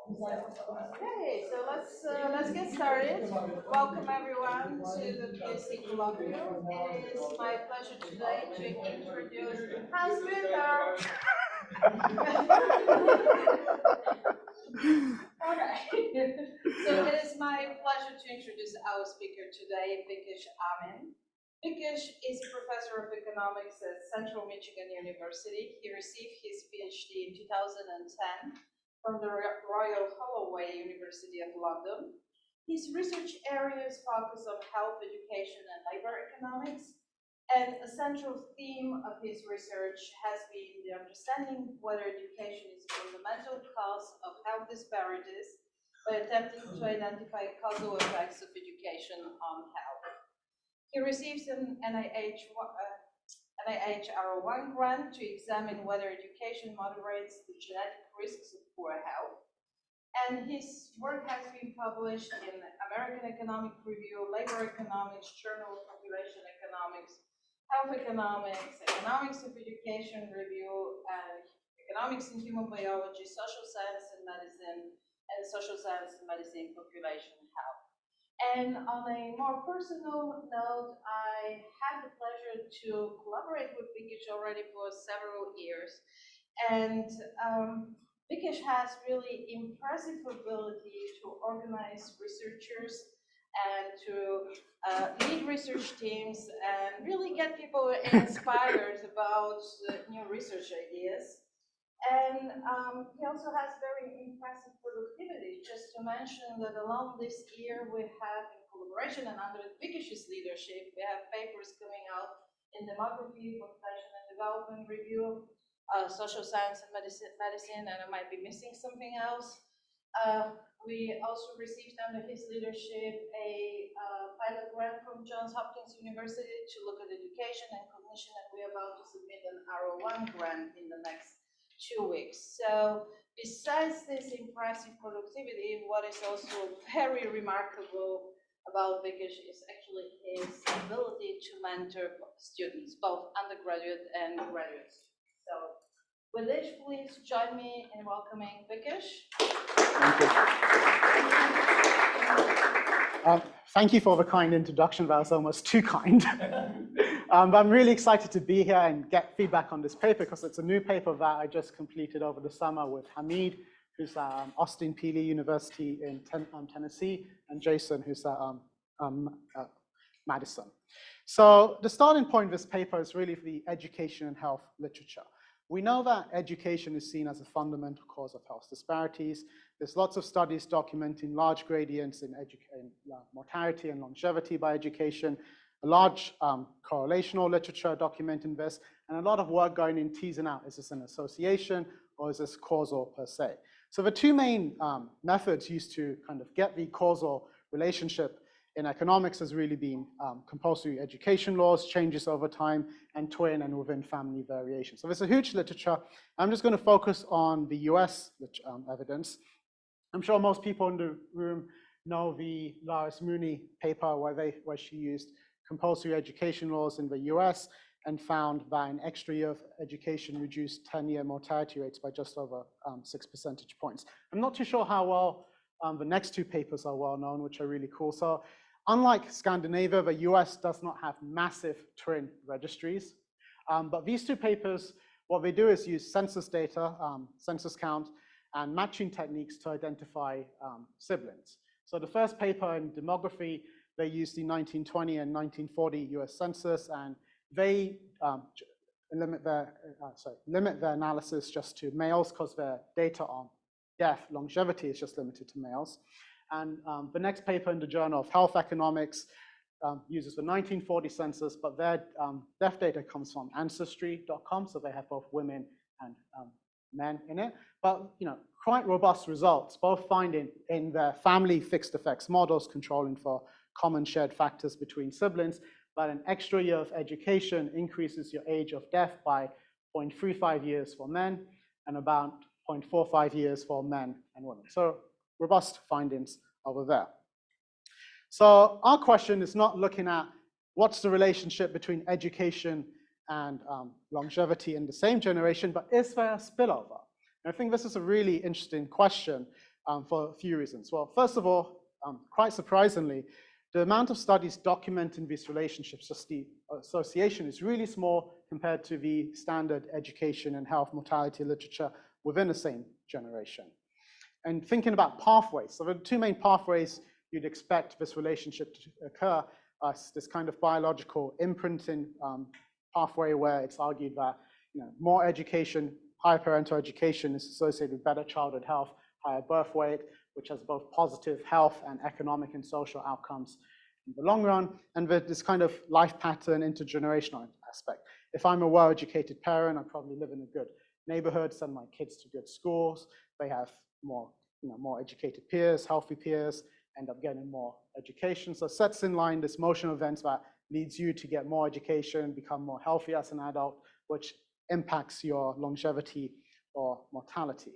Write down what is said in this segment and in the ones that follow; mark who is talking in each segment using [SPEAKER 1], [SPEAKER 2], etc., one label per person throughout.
[SPEAKER 1] Okay, so let's get started. Welcome everyone to the PhD Colloquium. It is my pleasure today to introduce Hans Günther. Okay, so it is my pleasure to introduce our speaker today, Vikesh Amin. Vikesh is a professor of economics at Central Michigan University. He received his PhD in 2010 from the Royal Holloway University of London. His research areas focus on health, education, and labor economics. And a central theme of his research has been the understanding whether education is a fundamental cause of health disparities by attempting to identify causal effects of education on health. He receives an NIH R01 grant to examine whether education moderates the genetic risks of poor health. And his work has been published in American Economic Review, Labor Economics, Journal of Population Economics, Health Economics, Economics of Education Review, Economics in Human Biology, Social Science and Medicine, and Social Science and Medicine Population Health. And on a more personal note, I had the pleasure to collaborate with Vikesh already for several years. And Vikesh has really impressive ability to organize researchers and to lead research teams and really get people inspired about new research ideas. And he also has very impressive productivity. Just to mention that along this year, we have, in collaboration and under Vikesh's leadership, we have papers coming out in demography, population and development review, social science and medicine, and I might be missing something else. We also received under his leadership a pilot grant from Johns Hopkins University to look at education and cognition, and we're about to submit an R01 grant in the next 2 weeks. So besides this impressive productivity, what is also very remarkable about Vikesh is actually his ability to mentor students, both undergraduate and graduate students. So with this, please join me in welcoming Vikesh.
[SPEAKER 2] Thank you for the kind introduction. That was almost too kind. But I'm really excited to be here and get feedback on this paper because it's a new paper that I just completed over the summer with Amin, who's at Austin Peay University in Tennessee, and Jason, who's at Madison. So the starting point of this paper is really the education and health literature. We know that education is seen as a fundamental cause of health disparities. There's lots of studies documenting large gradients in mortality and longevity by education, a large correlational literature documenting this, and a lot of work going in teasing out, is this an association or is this causal per se? So the two main methods used to kind of get the causal relationship in economics has really been compulsory education laws, changes over time, and twin and within family variation. So there's a huge literature. I'm just going to focus on the US evidence. I'm sure most people in the room know the Laris Mooney paper where she used compulsory education laws in the US and found that an extra year of education reduced 10-year mortality rates by just over 6 percentage points. I'm not too sure how well the next two papers are well known, which are really cool. So unlike Scandinavia, the US does not have massive twin registries. But these two papers, what they do is use census data, census count, and matching techniques to identify siblings. So the first paper in demography, they used the 1920 and 1940 US Census, and they limit their analysis just to males because their data on death, longevity is just limited to males. And the next paper in the Journal of Health Economics uses the 1940 census, but their death data comes from Ancestry.com, so they have both women and men in it. But quite robust results, both finding in their family fixed effects models controlling for common shared factors between siblings, but an extra year of education increases your age of death by 0.35 years for men and about 0.45 years for men and women. So robust findings over there. So our question is not looking at what's the relationship between education and longevity in the same generation, but is there a spillover? And I think this is a really interesting question for a few reasons. Well, first of all, quite surprisingly, the amount of studies documenting these relationships, just the association, is really small compared to the standard education and health mortality literature within the same generation. And thinking about pathways, so the two main pathways you'd expect this relationship to occur are this kind of biological imprinting pathway where it's argued that more education, higher parental education is associated with better childhood health, higher birth weight, which has both positive health and economic and social outcomes in the long run, and this kind of life pattern intergenerational aspect. If I'm a well-educated parent, I probably live in a good neighborhood, send my kids to good schools, they have more, more educated peers, healthy peers, end up getting more education. So it sets in line this motion of events that leads you to get more education, become more healthy as an adult, which impacts your longevity or mortality.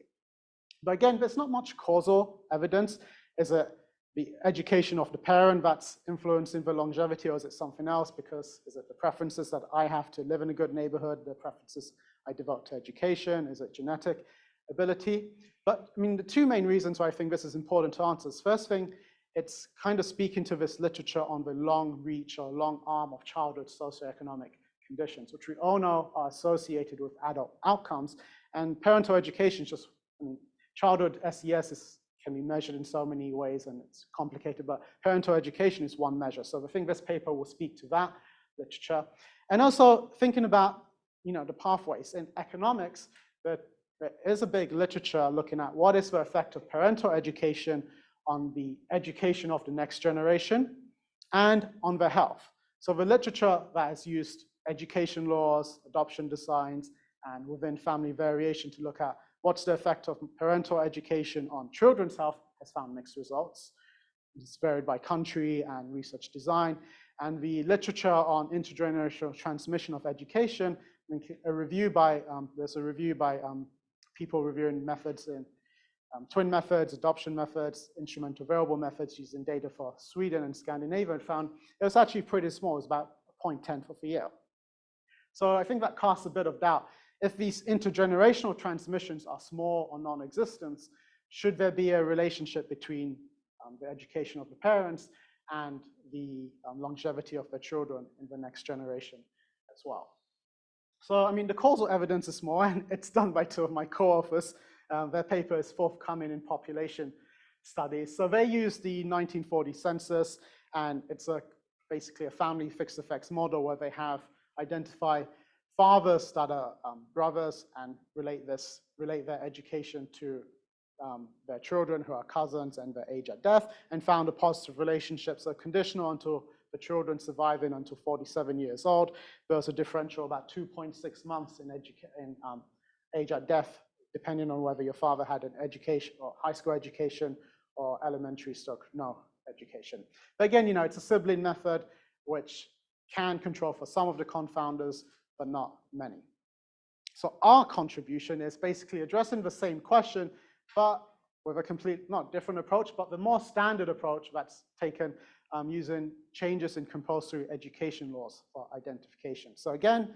[SPEAKER 2] But again, there's not much causal evidence. Is it the education of the parent that's influencing the longevity, or is it something else? Because is it the preferences that I have to live in a good neighborhood, the preferences I devote to education? Is it genetic ability? But I mean, the two main reasons why I think this is important to answer is, first thing, it's kind of speaking to this literature on the long reach or long arm of childhood socioeconomic conditions, which we all know are associated with adult outcomes. And parental education is just, childhood SES can be measured in so many ways and it's complicated, but parental education is one measure. So I think this paper will speak to that literature. And also thinking about, the pathways in economics, there is a big literature looking at what is the effect of parental education on the education of the next generation and on their health. So the literature that has used education laws, adoption designs, and within family variation to look at what's the effect of parental education on children's health has found mixed results. It's varied by country and research design. And the literature on intergenerational transmission of education, there's a review by people reviewing methods in twin methods, adoption methods, instrumental variable methods using data for Sweden and Scandinavia, and found it was actually pretty small. It was about 0.10 of a year. So I think that casts a bit of doubt. If these intergenerational transmissions are small or non-existent, should there be a relationship between the education of the parents and the longevity of their children in the next generation as well? So, I mean, the causal evidence is small, and it's done by two of my co-authors. Their paper is forthcoming in population studies. So they used the 1940 census, and it's basically a family fixed effects model where they have identified fathers that are brothers and relate their education to their children who are cousins and their age at death, and found a positive relationship. So conditional until the children surviving until 47 years old. There was a differential about 2.6 months in age at death, depending on whether your father had an education or high school education or elementary stroke no education. But again, it's a sibling method which can control for some of the confounders, but not many. So our contribution is basically addressing the same question, but with a complete, not different approach, but the more standard approach that's taken using changes in compulsory education laws for identification. So again,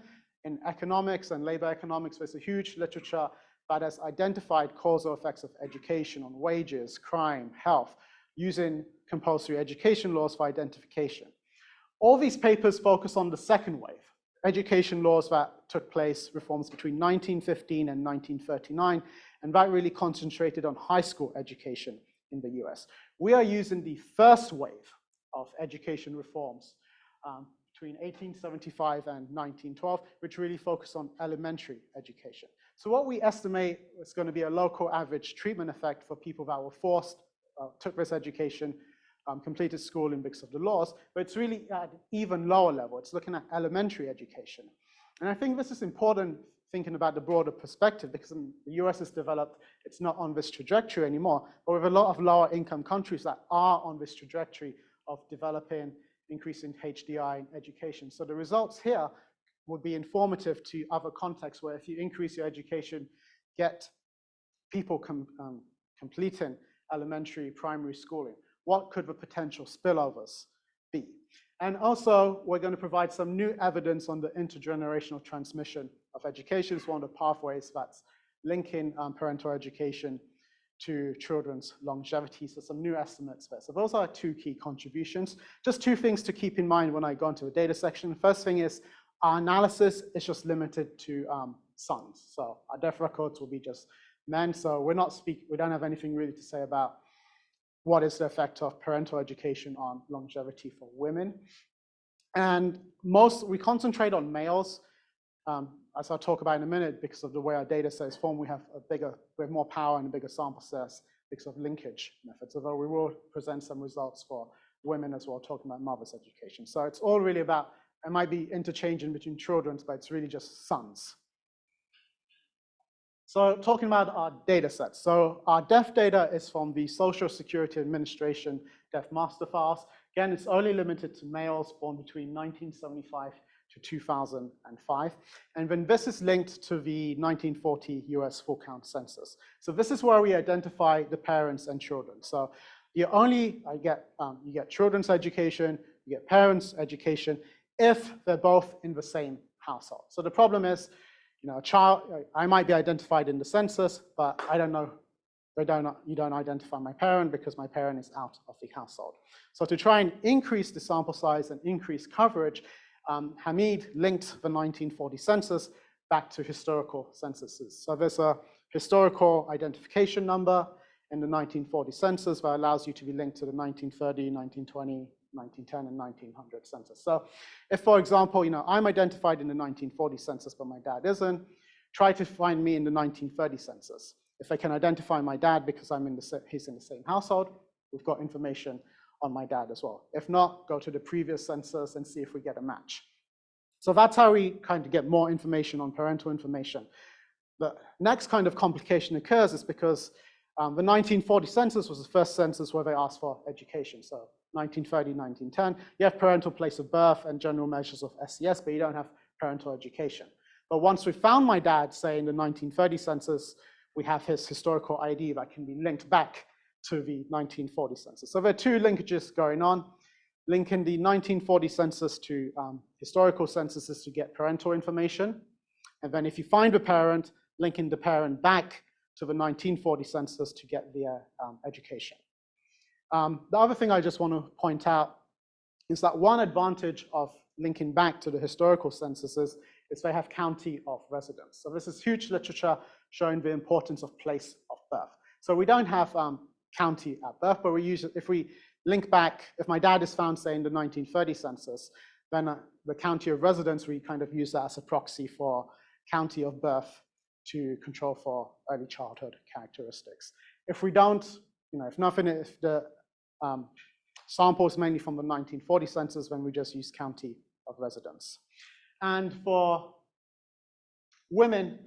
[SPEAKER 2] in economics and labor economics, there's a huge literature that has identified causal effects of education on wages, crime, health, using compulsory education laws for identification. All these papers focus on the second wave, education laws that took place, reforms between 1915 and 1939, and that really concentrated on high school education in the US. We are using the first wave of education reforms between 1875 and 1912, which really focus on elementary education. So what we estimate is going to be a local average treatment effect for people that were forced, took this education, completed schooling because of the laws, but it's really at an even lower level. It's looking at elementary education. And I think this is important thinking about the broader perspective, because the US has developed, it's not on this trajectory anymore, but we have a lot of lower income countries that are on this trajectory of developing, increasing HDI in education. So the results here would be informative to other contexts where if you increase your education, get people completing elementary, primary schooling, what could the potential spillovers be? And also, we're going to provide some new evidence on the intergenerational transmission of education. It's one of the pathways that's linking parental education to children's longevity. So some new estimates there. So those are two key contributions. Just two things to keep in mind when I go into the data section. First thing is our analysis is just limited to sons. So our death records will be just men. So we don't have anything really to say about what is the effect of parental education on longevity for women. And we concentrate on males, as I'll talk about in a minute, because of the way our data set is formed. We have more power and a bigger sample size because of linkage methods, although we will present some results for women as well, talking about mothers' education. So it's all really about, it might be interchanging between children, but it's really just sons. So talking about our data sets. So our death data is from the Social Security Administration death master files. Again, it's only limited to males born between 1975 to 2005. And then this is linked to the 1940 US full count census. So this is where we identify the parents and children. So you get children's education, you get parents' education if they're both in the same household. So the problem is, I might be identified in the census, but I don't know, you don't identify my parent because my parent is out of the household. So to try and increase the sample size and increase coverage, Hamid linked the 1940 census back to historical censuses. So there's a historical identification number in the 1940 census that allows you to be linked to the 1930, 1920, 1910, and 1900 census. So if, for example, I'm identified in the 1940 census, but my dad isn't, try to find me in the 1930 census. If I can identify my dad because he's in the same household, we've got information on my dad as well. If not, go to the previous census and see if we get a match. So that's how we kind of get more information on parental information. The next kind of complication occurs is because the 1940 census was the first census where they asked for education. So 1930, 1910, you have parental place of birth and general measures of SES, but you don't have parental education. But once we found my dad, say in the 1930 census, we have his historical ID that can be linked back to the 1940 census. So there are two linkages going on. Linking the 1940 census to historical censuses to get parental information. And then if you find a parent, linking the parent back to the 1940 census to get their education. The other thing I just want to point out is that one advantage of linking back to the historical censuses is they have county of residence. So this is huge literature showing the importance of place of birth. So we don't have county at birth, but we use it if we link back, if my dad is found, say, in the 1930 census, then the county of residence, we kind of use that as a proxy for county of birth to control for early childhood characteristics. If we don't, if the sample is mainly from the 1940 census, then we just use county of residence. And for women,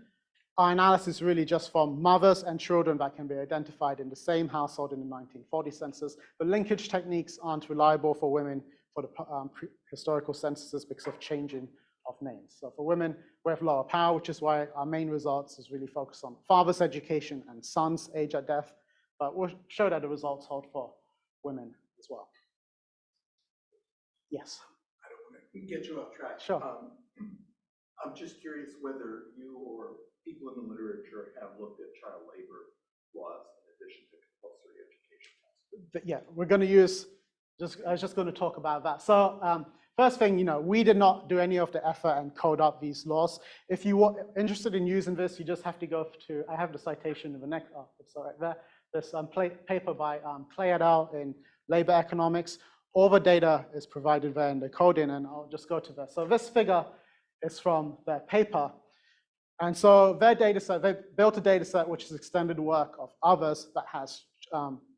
[SPEAKER 2] our analysis is really just from mothers and children that can be identified in the same household in the 1940 census. The linkage techniques aren't reliable for women for the historical censuses because of changing of names. So for women, we have lower power, which is why our main results is really focused on father's education and son's age at death. But we'll show that the results hold for women as well. Yes?
[SPEAKER 3] I don't want to get you off track.
[SPEAKER 2] Sure.
[SPEAKER 3] I'm just curious whether you or people in the literature have looked at child labor laws in addition to compulsory education.
[SPEAKER 2] Yeah, we're going to use, I was just going to talk about that. So first thing, we did not do any of the effort and code up these laws. If you were interested in using this, you just have to go to, I have the citation in the next, it's right there. This paper by Clay et al. In Labor Economics. All the data is provided there in the coding, and I'll just go to that. So this figure is from their paper. And so their data set, they built a data set which is extended work of others that has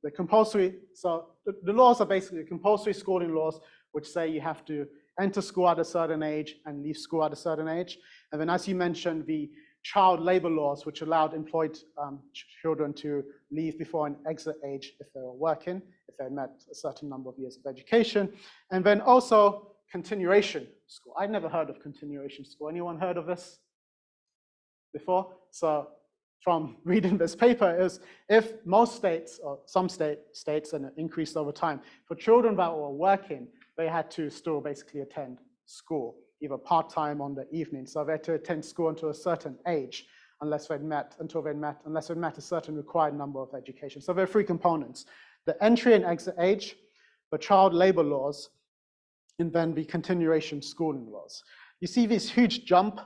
[SPEAKER 2] the compulsory, so the laws are basically compulsory schooling laws, which say you have to enter school at a certain age and leave school at a certain age. And then as you mentioned, the child labor laws, which allowed employed children to leave before an exit age if they were working, if they met a certain number of years of education. And then also continuation school. I'd never heard of continuation school. Anyone heard of this before? So from reading this paper is if most states, or some states, and it increased over time, for children that were working, they had to still basically attend school, either part-time on the evening. So they had to attend school until a certain age. unless they'd met a certain required number of education. So there are three components: the entry and exit age, the child labor laws, and then the continuation schooling laws. You see this huge jump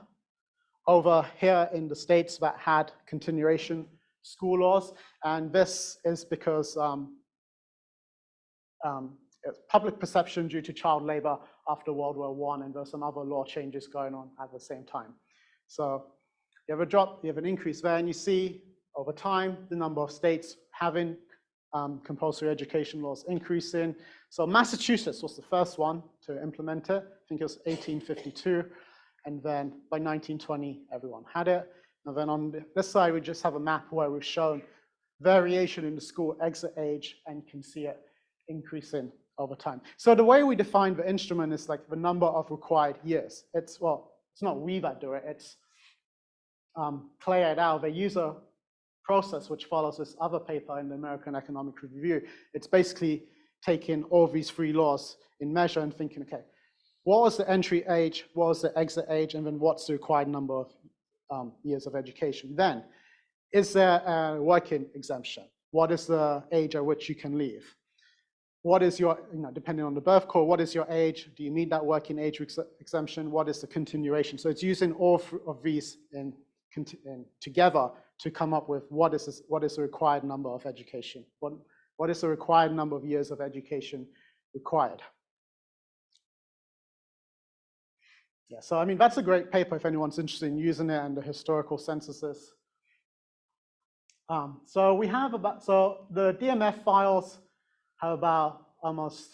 [SPEAKER 2] over here in the states that had continuation school laws, and this is because public perception due to child labor after World War I, and there's some other law changes going on at the same time. So you have a drop, you have an increase there, and you see over time the number of states having compulsory education laws increasing. So Massachusetts was the first one to implement it. I think it was 1852. And then by 1920, everyone had it. And then on this side, we just have a map where we've shown variation in the school exit age, and you can see it increasing over time. So the way we define the instrument is like the number of required years. It's not we that do it, it's Clay et al. They use a process which follows this other paper in the American Economic Review. It's basically taking all these three laws in measure and thinking, okay, what was the entry age, what was the exit age, and then what's the required number of years of education? Then, is there a working exemption? What is the age at which you can leave? What is your, depending on the birth code, what is your age? Do you need that working age exemption? What is the continuation? So it's using all of these together to come up with what is the required number of education? What is the required number of years of education required? Yeah, so I mean, that's a great paper if anyone's interested in using it and the historical censuses. So we have the DMF files have about almost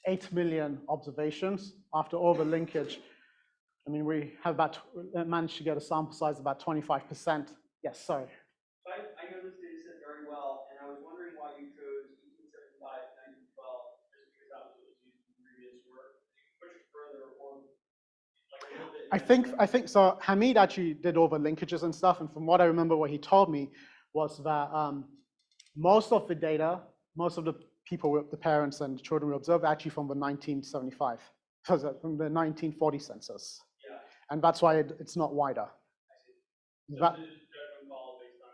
[SPEAKER 2] 8 million observations after all the linkage. I mean, we have managed to get a sample size of about 25%. Yes, sorry.
[SPEAKER 4] So I know this data set very well, and I was wondering why you chose 1875 to 1912, just because that was what was used in previous work. You can push it further or like a little bit.
[SPEAKER 2] I think so. Hamid actually did all the linkages and stuff, and from what I remember, what he told me was that most of the data, most of the people, the parents and the children we observed, actually from the 1975, from the 1940 census.
[SPEAKER 4] Yeah.
[SPEAKER 2] And that's why it's not wider.
[SPEAKER 4] So this is judgment call based on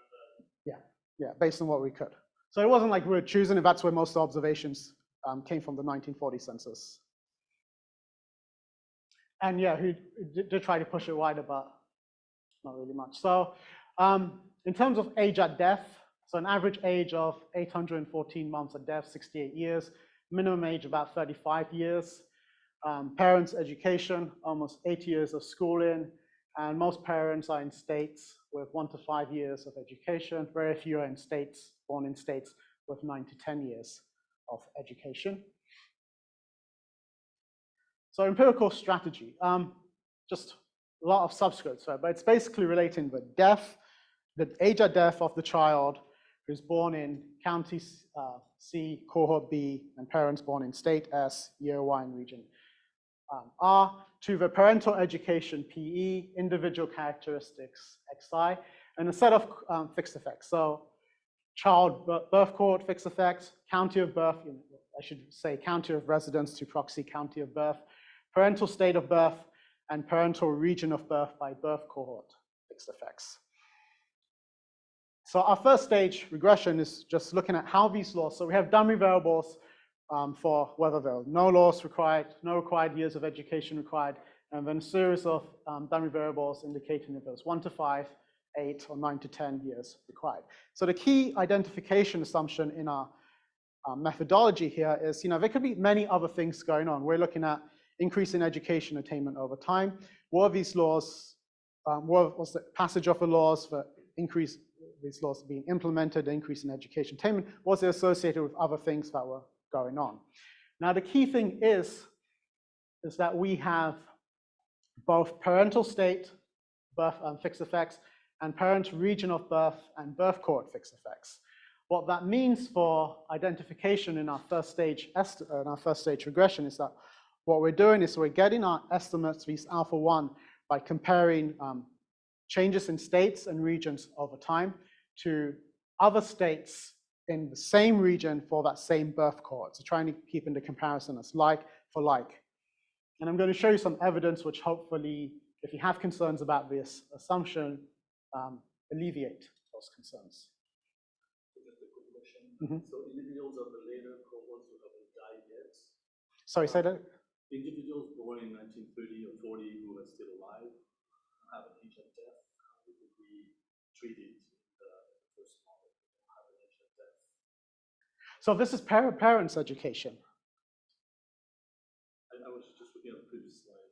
[SPEAKER 4] the.
[SPEAKER 2] Yeah, based on what we could. So it wasn't like we were choosing, that's where most of the observations came from the 1940 census. And yeah, he did try to push it wider, but not really much. So in terms of age at death, so an average age of 814 months at death, 68 years, minimum age about 35 years. Parents' education, almost 8 years of schooling, and most parents are in states with 1 to 5 years of education. Very few are in states, born in states with 9 to 10 years of education. So empirical strategy, just a lot of subscripts, right? But it's basically relating the age at death of the child who's born in county C, cohort B, and parents born in state S, year Y, and region R, to the parental education PE, individual characteristics XI, and a set of fixed effects. So child birth cohort fixed effects, county of birth, I should say county of residence to proxy county of birth, parental state of birth, and parental region of birth by birth cohort fixed effects. So our first stage regression is just looking at how these laws, so we have dummy variables for whether there are no laws required, no required years of education required, and then a series of dummy variables indicating if there's 1 to 5, 8, or 9 to 10 years required. So the key identification assumption in our methodology here is, there could be many other things going on. We're looking at increase in education attainment over time. What are these laws, what was the passage of the laws for increase, these laws being implemented, increase in education attainment, was it associated with other things that were going on? Now the key thing is that we have both parental state, birth fixed effects, and parent region of birth and birth cohort fixed effects. What that means for identification in our first stage regression is that what we're doing is we're getting our estimates, these alpha 1, by comparing changes in states and regions over time to other states in the same region for that same birth cohort. So trying to keep in the comparison as like for like. And I'm going to show you some evidence which hopefully if you have concerns about this assumption, alleviate those concerns.
[SPEAKER 3] Just a quick question.
[SPEAKER 2] Mhm.
[SPEAKER 3] So individuals of the later cohorts who haven't died yet,
[SPEAKER 2] Sorry, say that?
[SPEAKER 3] individuals born in 1930 or 40 who are still alive, have an age of death, how would we treat it in the first model, have an age of death?
[SPEAKER 2] So this is parents' education.
[SPEAKER 3] I was just looking at the previous slide.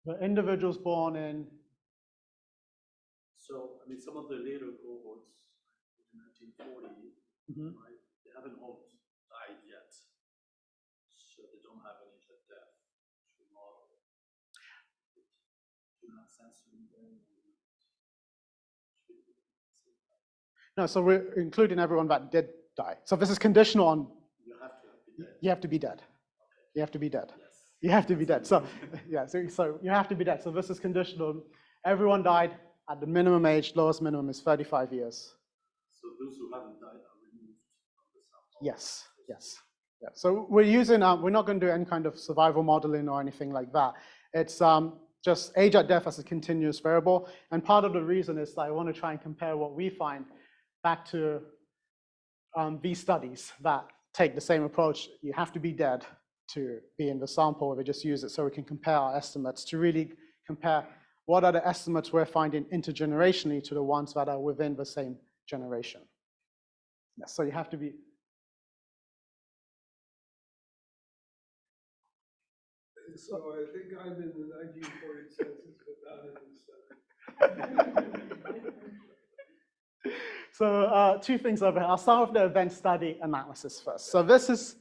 [SPEAKER 2] The individuals born in,
[SPEAKER 3] So, I mean, some of the later cohorts in 1940,
[SPEAKER 2] Mhm.
[SPEAKER 3] right, they haven't all died yet. So they don't have an age of death to model. Do not censoring them.
[SPEAKER 2] no, so we're including everyone that did die. So this is conditional on,
[SPEAKER 3] You have to be dead.
[SPEAKER 2] you have to be dead. You have to be dead.
[SPEAKER 3] Yes.
[SPEAKER 2] You have to be dead. So, yeah, so you have to be dead. So this is conditional. Everyone died at the minimum age, lowest minimum is 35 years.
[SPEAKER 3] So those who haven't died are removed from the sample.
[SPEAKER 2] Yes, yes. Yeah. So we're using, we're not going to do any kind of survival modeling or anything like that. It's just age at death as a continuous variable. And part of the reason is that I want to try and compare what we find back to these studies that take the same approach. You have to be dead to be in the sample. We just use it so we can compare our estimates to really compare what are the estimates we're finding intergenerationally to the ones that are within the same generation. Yes, so you have to be.
[SPEAKER 5] So I think I'm in the 1940 census, but not in the study.
[SPEAKER 2] So 2 things over here. I'll start with the event study analysis first. So this is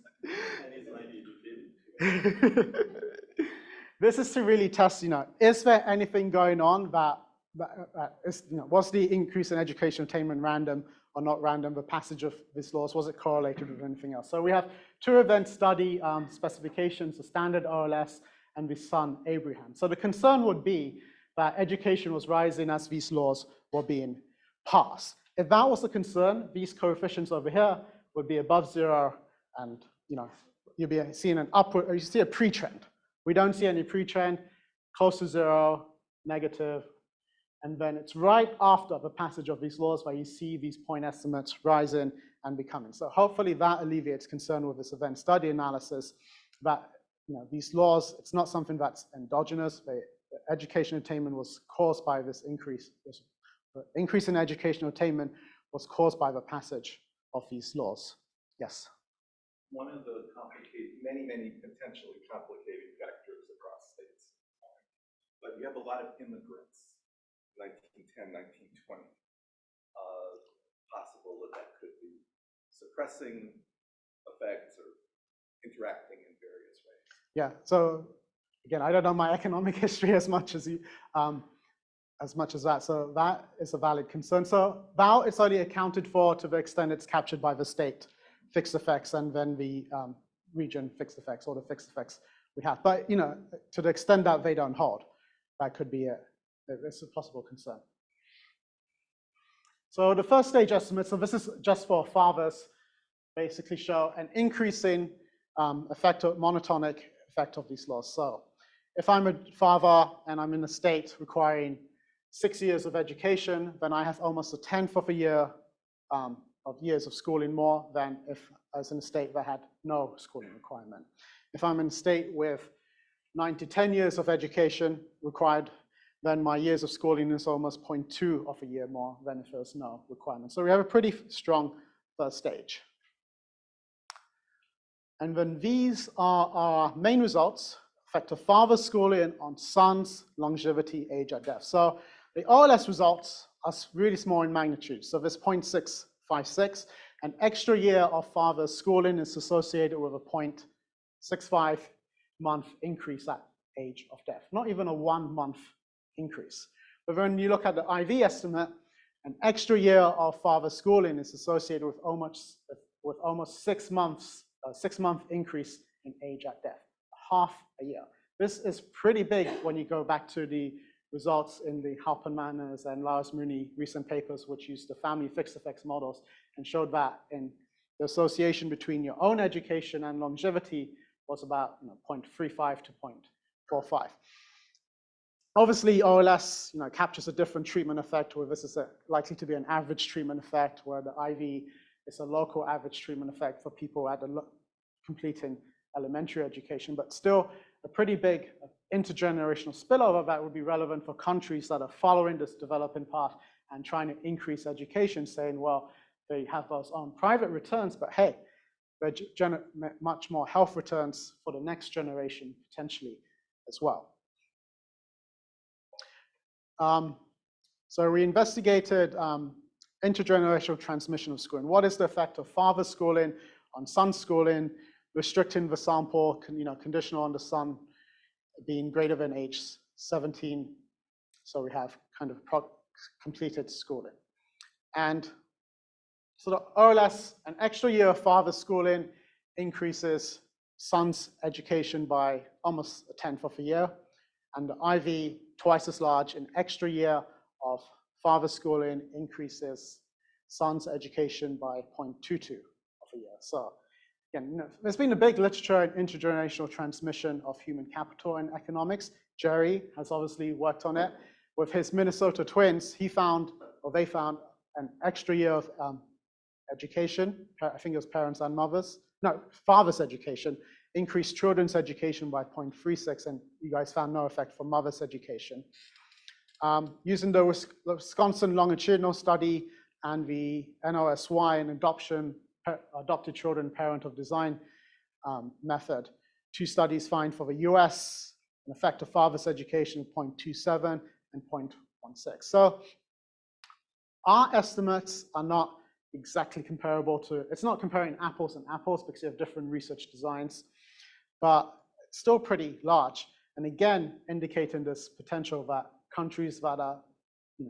[SPEAKER 2] this is to really test, is there anything going on that is, was the increase in education attainment random or not random? The passage of these laws, was it correlated with anything else? So we have 2 event study specifications, the standard OLS and the son Abraham. So the concern would be that education was rising as these laws were being passed. If that was the concern, these coefficients over here would be above 0, and you'll be seeing an upward, or you see a pre-trend. We don't see any pre-trend, close to 0, negative, and then it's right after the passage of these laws where you see these point estimates rising and becoming. So hopefully that alleviates concern with this event study analysis that these laws, it's not something that's endogenous. The education attainment was caused by this increase. The increase in educational attainment was caused by the passage of these laws. Yes?
[SPEAKER 3] One of the many potentially complicating factors across states. But you have a lot of immigrants, 1910, 1920. Possible that could be suppressing effects or interacting in various ways.
[SPEAKER 2] Yeah, so again, I don't know my economic history as much as you, as much as that. So that is a valid concern. So now it's only accounted for to the extent it's captured by the state fixed effects and then the region fixed effects or the fixed effects we have. But to the extent that they don't hold, that could be it's a possible concern. So the first stage estimate, so this is just for fathers, basically show an increasing effect of monotonic effect of these laws. So if I'm a father and I'm in a state requiring 6 years of education, then I have almost a 10th of a year of years of schooling more than if I was in a state that had no schooling requirement. If I'm in a state with 9 to 10 years of education required, then my years of schooling is almost 0.2 of a year more than if there's no requirement. So we have a pretty strong first stage. And then these are our main results, effect of father's schooling on son's longevity, age at death. So the OLS results are really small in magnitude. So this 0.656, an extra year of father's schooling is associated with a 0.65 month increase at age of death, not even a 1 month increase. But when you look at the IV estimate, an extra year of father's schooling is associated with almost 6 months, a 6-month increase in age at death, half a year. This is pretty big when you go back to the results in the Halpern-Manners and Lars-Mooney recent papers, which used the family fixed effects models and showed that in the association between your own education and longevity was about 0.35 to 0.45. Obviously, OLS captures a different treatment effect, where this is likely to be an average treatment effect, where the IV is a local average treatment effect for people at completing elementary education, but still a pretty big intergenerational spillover that would be relevant for countries that are following this developing path and trying to increase education, saying, well, they have those own private returns, but hey, they generate much more health returns for the next generation potentially as well. So we investigated intergenerational transmission of schooling. What is the effect of father schooling on son schooling, restricting the sample, conditional on the son being greater than age 17. So we have kind of completed schooling. And so the OLS, an extra year of father schooling increases son's education by almost a tenth of a year. And the IV, twice as large, an extra year of father schooling increases son's education by 0.22 of a year. So again, there's been a big literature in intergenerational transmission of human capital in economics. Jerry has obviously worked on it. With his Minnesota twins, they found an extra year of education, I think it was parents and mothers, no, father's education, increased children's education by 0.36, and you guys found no effect for mother's education. Using the Wisconsin longitudinal study and the NOSY, an adopted children parent of design method, two studies find for the US an effect of father's education of 0.27 and 0.16. So our estimates are not exactly comparable to, it's not comparing apples and apples because you have different research designs, but it's still pretty large. And again, indicating this potential that countries that are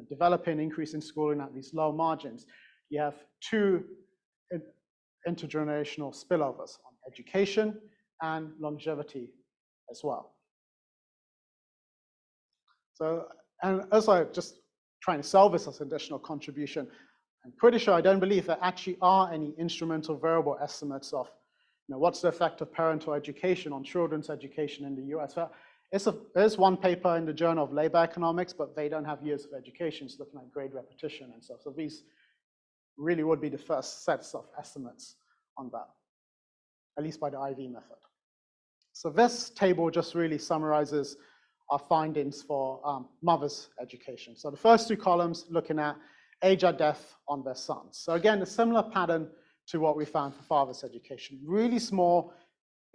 [SPEAKER 2] developing, increasing schooling at these low margins, you have two intergenerational spillovers on education and longevity as well. So, and also just trying to sell this as additional contribution, I'm pretty sure, I don't believe there actually are any instrumental variable estimates of what's the effect of parental education on children's education in the US. There's one paper in the Journal of Labor Economics, but they don't have years of education. It's looking at grade repetition and stuff. So these really would be the first sets of estimates on that, at least by the IV method. So this table just really summarizes our findings for mother's education. So the first two columns looking at age at death on their sons. So again, a similar pattern to what we found for father's education. Really small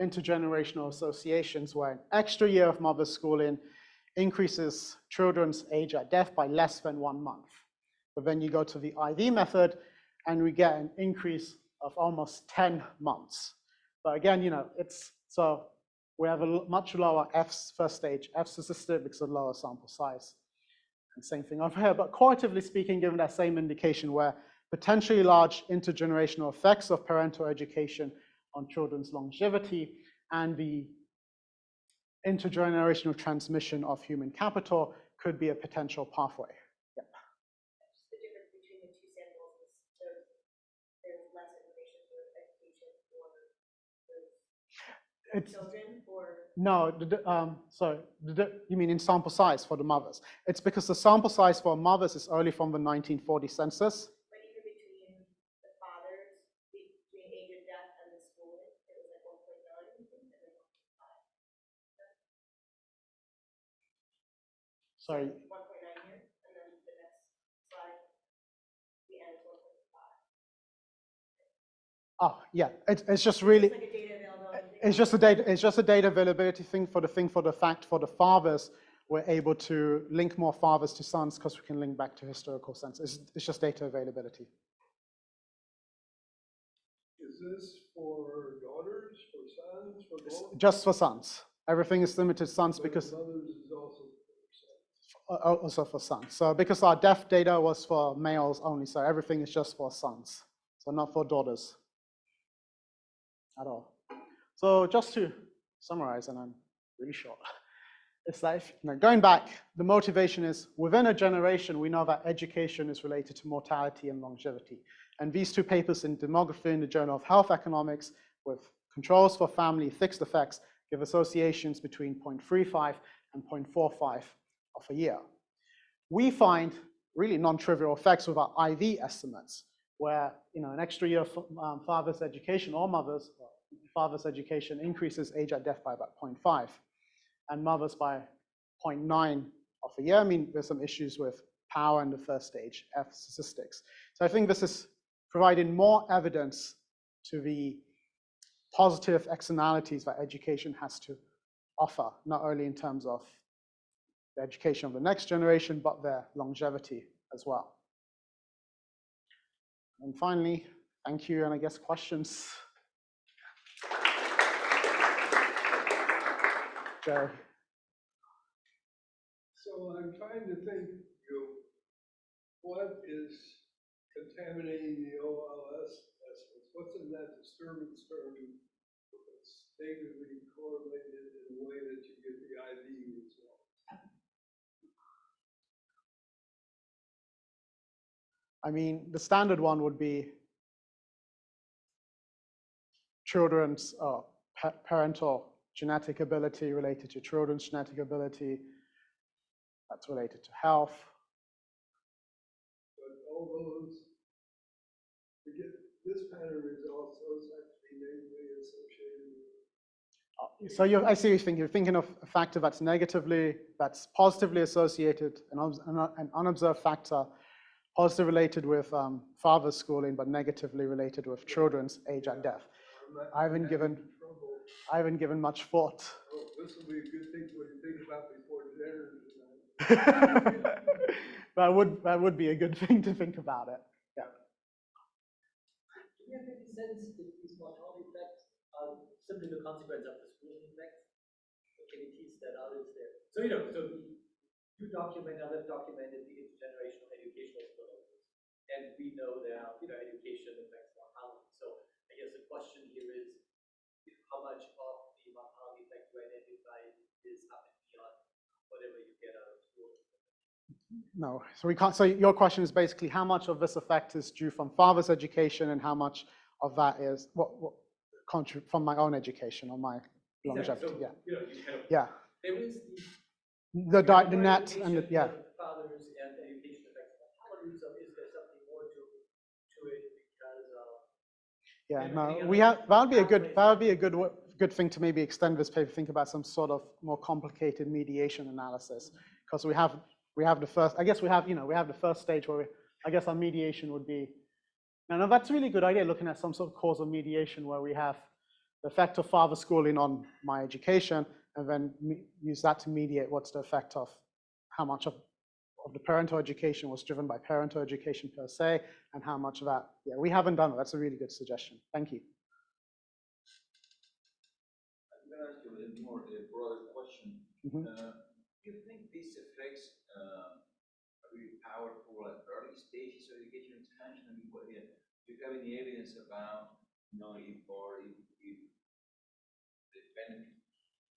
[SPEAKER 2] intergenerational associations where an extra year of mother's schooling increases children's age at death by less than 1 month. But then you go to the IV method and we get an increase of almost 10 months. But again, so we have a much lower first stage F statistic because of lower sample size. And same thing over here, but qualitatively speaking, given that same indication where potentially large intergenerational effects of parental education on children's longevity and the intergenerational transmission of human capital could be a potential pathway. Yep.
[SPEAKER 6] The difference between the two samples is there's less information for education for the children, or?
[SPEAKER 2] No, sorry, you mean in sample size for the mothers? It's because the sample size for mothers is only from the 1940 census.
[SPEAKER 6] But even between the fathers, between age of death and the schooling, it was like 1.9 and then 1.5.
[SPEAKER 2] Sorry.
[SPEAKER 6] 1.9 here, and then the next slide, the end is 1.5.
[SPEAKER 2] Oh, yeah, it's just really.
[SPEAKER 6] It's like a data availability.
[SPEAKER 2] It's just a data availability thing for the fact for the fathers, we're able to link more fathers to sons because we can link back to historical census. It's just data availability.
[SPEAKER 5] Is this for daughters, for sons, for both?
[SPEAKER 2] Just for sons. Everything is limited to sons because
[SPEAKER 5] Mothers is also for sons.
[SPEAKER 2] also for sons. So because our deaf data was for males only, so everything is just for sons. So not for daughters at all. So just to summarize, and I'm really short, it's like, going back, the motivation is within a generation, we know that education is related to mortality and longevity. And these two papers in demography in the Journal of Health Economics with controls for family fixed effects give associations between 0.35 and 0.45 of a year. We find really non-trivial effects with our IV estimates, where an extra year for father's education or father's education increases age at death by about 0.5, and mothers by 0.9 of a year. I mean, there's some issues with power in the first stage, F statistics. So I think this is providing more evidence to the positive externalities that education has to offer, not only in terms of the education of the next generation, but their longevity as well. And finally, thank you, and I guess questions. Joe.
[SPEAKER 5] So I'm trying to think, what is contaminating the OLS estimates? What's in that disturbance term that's negatively correlated in a way that you get the IV result?
[SPEAKER 2] I mean, the standard one would be children's parental genetic ability related to children's genetic ability. That's related to health.
[SPEAKER 5] But all those, to get this pattern results, those have to be negatively associated with.
[SPEAKER 2] So I see you're thinking of a factor that's positively associated, an unobserved factor, positively related with father's schooling, but negatively related with children's age at death. I haven't given much thought.
[SPEAKER 5] Oh, this will be a good thing for you to think about before dinner tonight.
[SPEAKER 2] That would be a good thing to think about it. Yeah.
[SPEAKER 7] Do you have any sense if these mortality effects are simply the consequence of the schooling effect? Or can you tease that out? Is there? So you document, others documented the intergenerational educational spillovers, and we know there are education effects mortality. So I guess the question here is how much of the mortality effect you identify is up and beyond whatever you get out of school.
[SPEAKER 2] No, so we can't. So your question is basically how much of this effect is due from father's education, and how much of that is from my own education or my longevity.
[SPEAKER 7] So,
[SPEAKER 2] yeah.
[SPEAKER 7] There is
[SPEAKER 2] The net and the, yeah.
[SPEAKER 7] Fathers and education effects on mortality. So is there something more to it because
[SPEAKER 2] yeah, no, we have. That would be a good thing to maybe extend this paper. Think about some sort of more complicated mediation analysis, because we have the first. I guess we have the first stage where I guess our mediation would be. Now that's a really good idea. Looking at some sort of causal mediation where we have the effect of father schooling on my education, and then use that to mediate what's the effect of how much of the parental education was driven by parental education per se, and how much of that, yeah, we haven't done it. That's a really good suggestion. Thank you.
[SPEAKER 8] I'm going to ask you a little more broader question.
[SPEAKER 2] Mm-hmm.
[SPEAKER 8] Do you think these effects are really powerful at early stages of education expansion? I mean, do you have any evidence about, if the benefit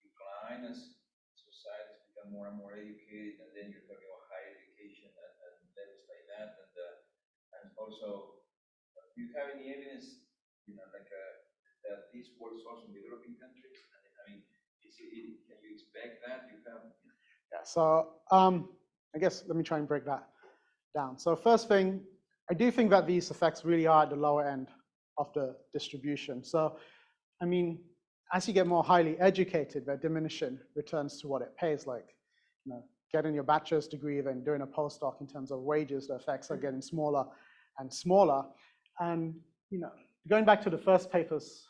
[SPEAKER 8] decline as societies become more and more educated, and then you're talking about higher education and levels like that, and also, do you have any evidence, that this works also in developing countries? I mean, can you expect that? You have.
[SPEAKER 2] Yeah. So I guess let me try and break that down. So first thing, I do think that these effects really are at the lower end of the distribution. So, I mean, as you get more highly educated, their diminishing returns to what it pays. Like, getting your bachelor's degree, then doing a postdoc in terms of wages, the effects are getting smaller and smaller. And going back to the first papers,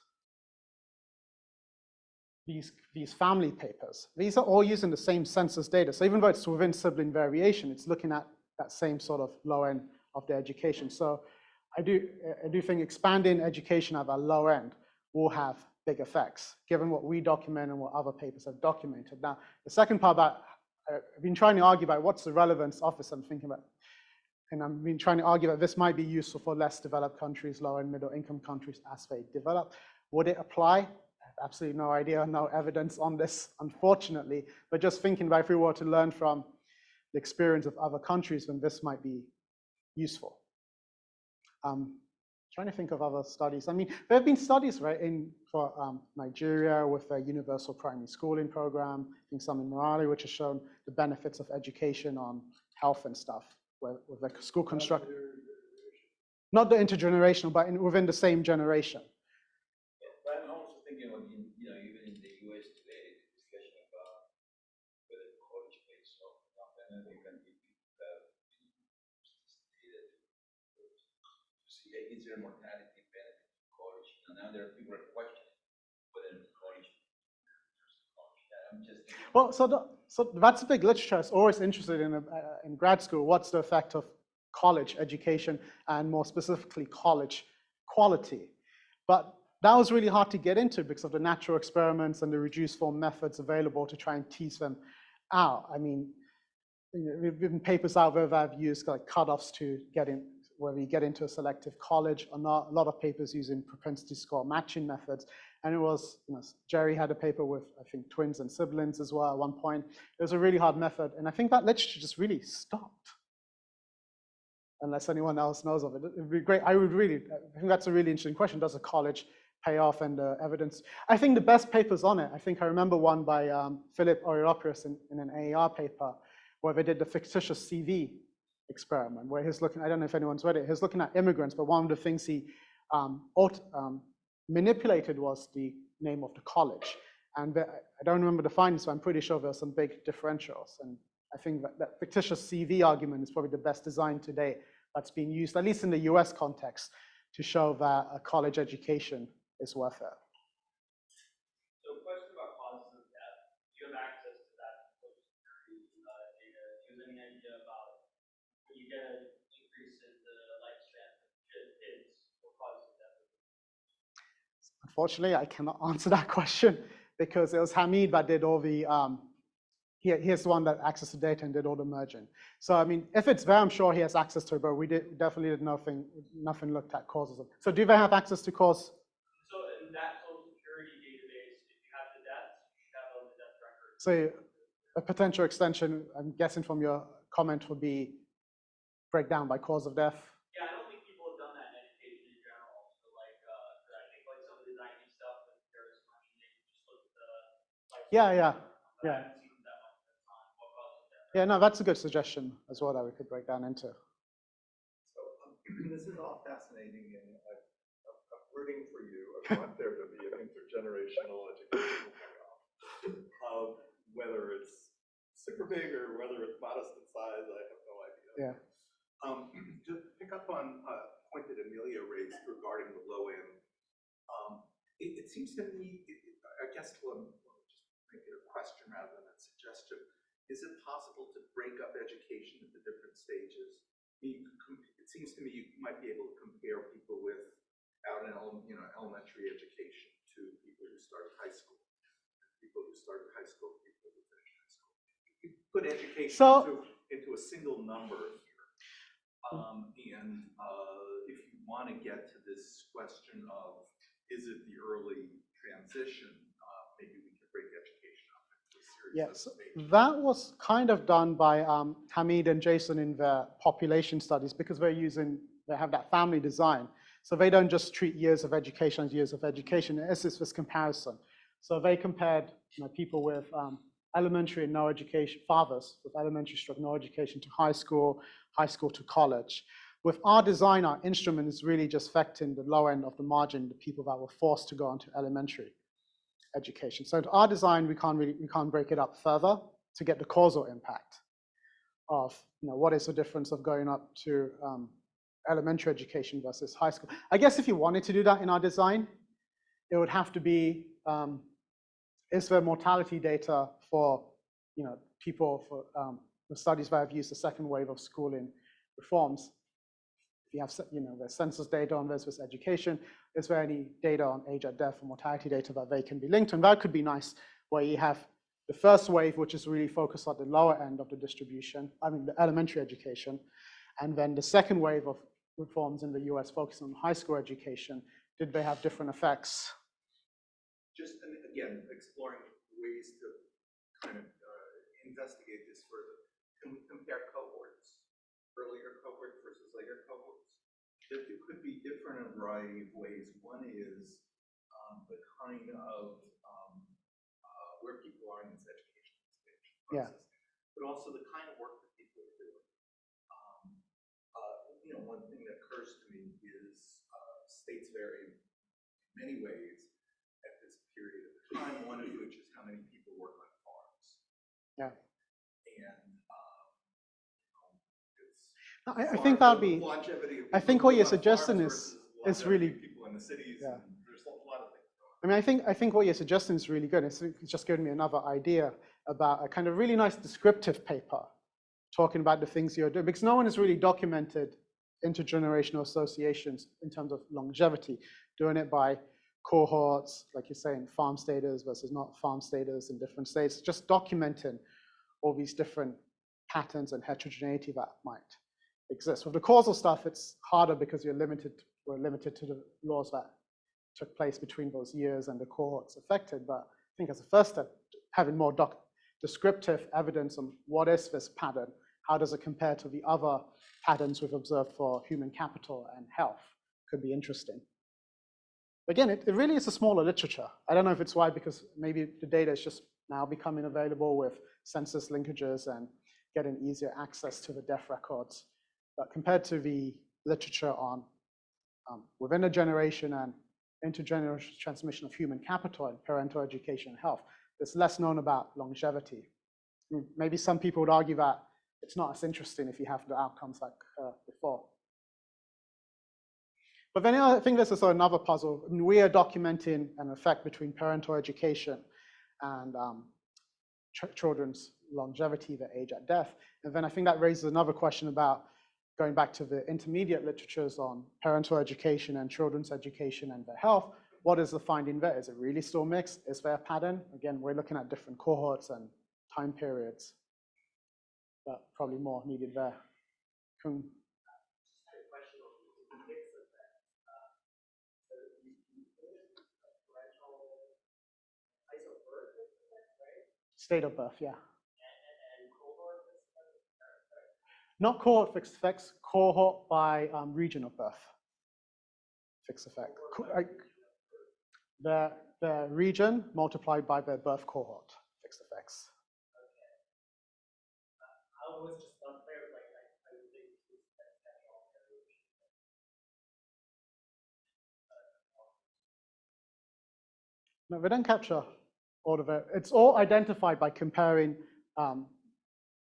[SPEAKER 2] these family papers, these are all using the same census data. So even though it's within sibling variation, it's looking at that same sort of low end of the education. So I do think expanding education at the low end will have big effects, given what we document and what other papers have documented. Now, the second part about, I've been trying to argue about what's the relevance of this, I've been trying to argue that this might be useful for less developed countries, lower and middle income countries as they develop. Would it apply? I have absolutely no idea, no evidence on this, unfortunately, but just thinking about if we were to learn from the experience of other countries, then this might be useful. Trying to think of other studies. I mean, there have been studies, right, for Nigeria with a universal primary schooling program, I think some in Mali, which has shown the benefits of education on health and stuff, with the school construct. Not the intergenerational, but within the same generation.
[SPEAKER 8] Yeah, but I'm also thinking of, even in the US today, the discussion about whether college pays off or not, and then you can give people data to see, is there mortality benefit to college? And now there are people are questioning whether college. I'm just thinking.
[SPEAKER 2] Well, so that's a big literature. It's always interested in grad school. What's the effect of college education and more specifically college quality? But that was really hard to get into because of the natural experiments and the reduced form methods available to try and tease them out. I mean, we've been papers out there that have used like cutoffs to get in, whether you get into a selective college or not. A lot of papers using propensity score matching methods. And it was, Jerry had a paper with, I think, twins and siblings as well at one point. It was a really hard method. And I think that literature just really stopped. Unless anyone else knows of it. It would be great. I think that's a really interesting question. Does a college pay off, and evidence? I think the best papers on it, I remember one by Philip Oreopoulos in an AER paper, where they did the fictitious CV experiment, where he's looking, I don't know if anyone's read it, he's looking at immigrants, but one of the things he manipulated was the name of the college. And I don't remember the findings, so I'm pretty sure there are some big differentials. And I think that fictitious CV argument is probably the best design today that's been used, at least in the US context, to show that a college education is worth it.
[SPEAKER 4] So, question about causes of death. Do you have access to that Social Security data? Do you have any idea about when you get an increase in the lifespan of kids, what causes of death?
[SPEAKER 2] Unfortunately, I cannot answer that question because it was Hamid that did all the he's the one that accessed the data and did all the merging. So I mean, if it's there, I'm sure he has access to it, but we definitely did nothing looked at causes of. So do they have access to cause?
[SPEAKER 4] So in that Social Security database, if you have the deaths, you should have all the death records.
[SPEAKER 2] So a potential extension, I'm guessing from your comment, would be breakdown by cause of death.
[SPEAKER 4] Yeah, I don't think people have done that in education in general. So like, I think like some of the 90s stuff, like there's money, they just look at the
[SPEAKER 2] Yeah.
[SPEAKER 4] Yeah,
[SPEAKER 2] no, that's a good suggestion as well that we could break down into.
[SPEAKER 9] So this is all fascinating, and I'm rooting for you. I want there to be an intergenerational education payoff. Whether it's super big or whether it's modest in size, I have no idea.
[SPEAKER 2] Yeah.
[SPEAKER 9] To pick up on a point that Amelia raised regarding the low end, it seems to me, I guess we'll just make it a question rather than a suggestion. Is it possible to break up education at the different stages? It seems to me you might be able to compare people without an elementary education to people who started high school, people who started high school, people who finished high school. You put education into a single number here, and if you want to get to this question of is it the early transition, maybe we could break education up into a series of stages.
[SPEAKER 2] That was kind of done by Hamid and Jason in their population studies because they have that family design. So they don't just treat years of education as years of education. It's this comparison. So they compared people with elementary and no education, fathers with elementary stroke no education to high school to college. With our design, our instrument is really just affecting the low end of the margin, the people that were forced to go into elementary education. So to our design, we can't break it up further to get the causal impact of what is the difference of going up to elementary education versus high school. I guess if you wanted to do that in our design, it would have to be is there mortality data for people for the studies that have used the second wave of schooling reforms. If you have the census data on versus education, is there any data on age at death or mortality data that they can be linked to? And that could be nice, where you have the first wave, which is really focused on the lower end of the distribution, the elementary education, and then the second wave of reforms in the US focused on high school education. Did they have different effects?
[SPEAKER 9] Just, again, exploring ways to kind of investigate this further. Can we compare cohorts, earlier cohorts versus later cohorts? that it could be different in a variety of ways. One is the kind of where people are in this education process, but also the kind of work that people are doing. One thing that occurs to me is states vary in many ways at this period of time, one of which is how many people work on farms.
[SPEAKER 2] Yeah.
[SPEAKER 9] And
[SPEAKER 2] I think that'd be.
[SPEAKER 9] longevity of
[SPEAKER 2] I think
[SPEAKER 9] people
[SPEAKER 2] what you're
[SPEAKER 9] who live on
[SPEAKER 2] suggesting
[SPEAKER 9] farms
[SPEAKER 2] is
[SPEAKER 9] versus
[SPEAKER 2] really.
[SPEAKER 9] longevity of people in the cities.
[SPEAKER 2] Yeah.
[SPEAKER 9] And there's a lot of things going on.
[SPEAKER 2] I mean, I think what you're suggesting is really good. It's just giving me another idea about a kind of really nice descriptive paper talking about the things you're doing, because no one has really documented intergenerational associations in terms of longevity, doing it by cohorts, like you're saying, farm staters versus not farm staters in different states, just documenting all these different patterns and heterogeneity that might exist. With the causal stuff, it's harder because we're limited to the laws that took place between those years and the cohorts affected. But I think as a first step, having more descriptive evidence on what is this pattern, how does it compare to the other patterns we've observed for human capital and health could be interesting. Again, it really is a smaller literature. I don't know if it's why, because maybe the data is just now becoming available with census linkages and getting easier access to the death records. But compared to the literature on within a generation and intergenerational transmission of human capital and parental education and health, there's less known about longevity. Maybe some people would argue that it's not as interesting if you have the outcomes like before. But then I think this is another puzzle. I mean, we are documenting an effect between parental education and children's longevity, their age at death. And then I think that raises another question about going back to the intermediate literatures on parental education and children's education and their health. What is the finding there? Is it really still mixed? Is there a pattern? Again, we're looking at different cohorts and time periods, but probably more needed there. State of birth, yeah. Not cohort fixed effects, cohort by region of birth. Fixed effect. The region multiplied by their birth cohort, fixed effects.
[SPEAKER 7] I was just not clear, like I would think
[SPEAKER 2] No, we don't capture all of it. It's all identified by comparing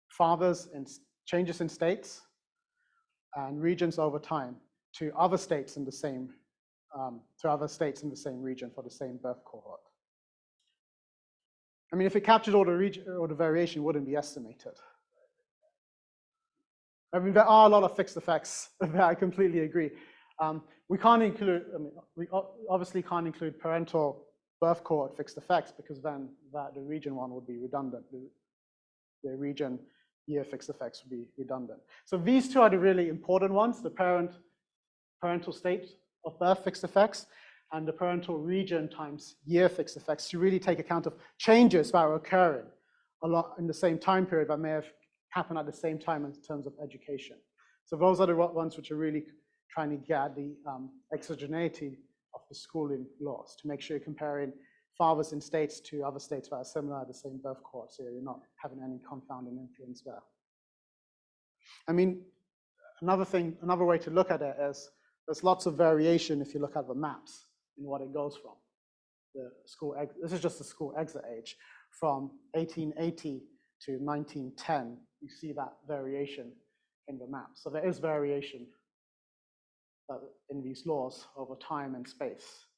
[SPEAKER 2] fathers and changes in states and regions over time to other states in the same region for the same birth cohort. I mean, if it captured all the variation, it wouldn't be estimated. I mean, there are a lot of fixed effects that I completely agree. We can't include, we obviously can't include parental birth cohort fixed effects because then the region one would be redundant. The region year fixed effects would be redundant. So these two are the really important ones, the parental state of birth fixed effects and the parental region times year fixed effects to really take account of changes that are occurring a lot in the same time period that may have happened at the same time in terms of education. So those are the ones which are really trying to get at the exogeneity of the schooling laws to make sure you're comparing fathers in states to other states that are similar at the same birth cohort, so you're not having any confounding influence there. I mean, another way to look at it is there's lots of variation if you look at the maps and what it goes from. This is just the school exit age. From 1880 to 1910, you see that variation in the map. So there is variation in these laws over time and space.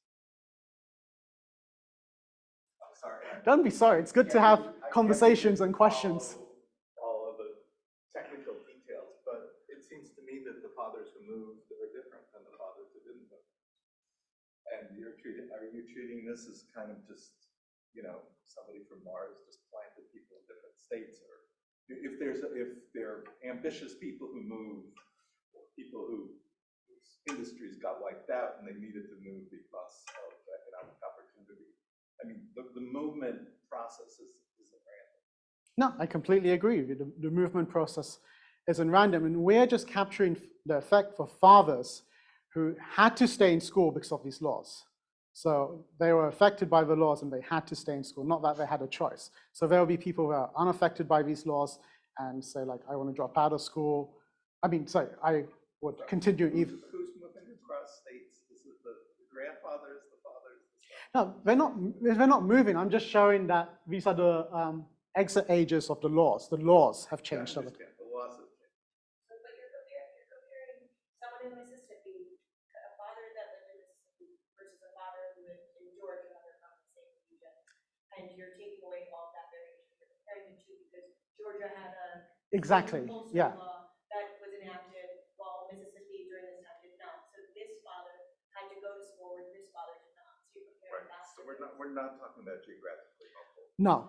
[SPEAKER 9] I'm sorry.
[SPEAKER 2] Don't be sorry. It's good to have conversations and questions.
[SPEAKER 9] All of the technical details, but it seems to me that the fathers who moved are different than the fathers who didn't move. And are you treating this as kind of just, somebody from Mars just planted people in different states, or if there are ambitious people who move, or people whose industries got wiped out and they needed to move because of economic opportunity. I mean, the movement process isn't random.
[SPEAKER 2] No, I completely agree. The movement process isn't random, and we're just capturing the effect for fathers who had to stay in school because of these laws. So they were affected by the laws and they had to stay in school, not that they had a choice. So there will be people who are unaffected by these laws and say like, I want to drop out of school. I mean, sorry, I would continue even.
[SPEAKER 9] Who's moving across states? Is it the grandfathers, the fathers, the sons?
[SPEAKER 2] No, they're not moving. I'm just showing that these are the exit ages of the laws. The laws have changed.
[SPEAKER 9] Yeah, I understand. The laws have changed.
[SPEAKER 6] So, but you're comparing someone in Mississippi, a father that lived in Mississippi versus a father who lived in Georgia, another from the same region, and you're taking away all that variation. You're comparing the two because Georgia had a
[SPEAKER 2] Exactly,
[SPEAKER 6] compulsory
[SPEAKER 2] yeah.
[SPEAKER 6] law that was enacted while Mississippi during this time did not. So this father had to go to school where this father did not. So you're comparing
[SPEAKER 9] Right.
[SPEAKER 6] that.
[SPEAKER 9] So we're not talking about geographically local.
[SPEAKER 2] No,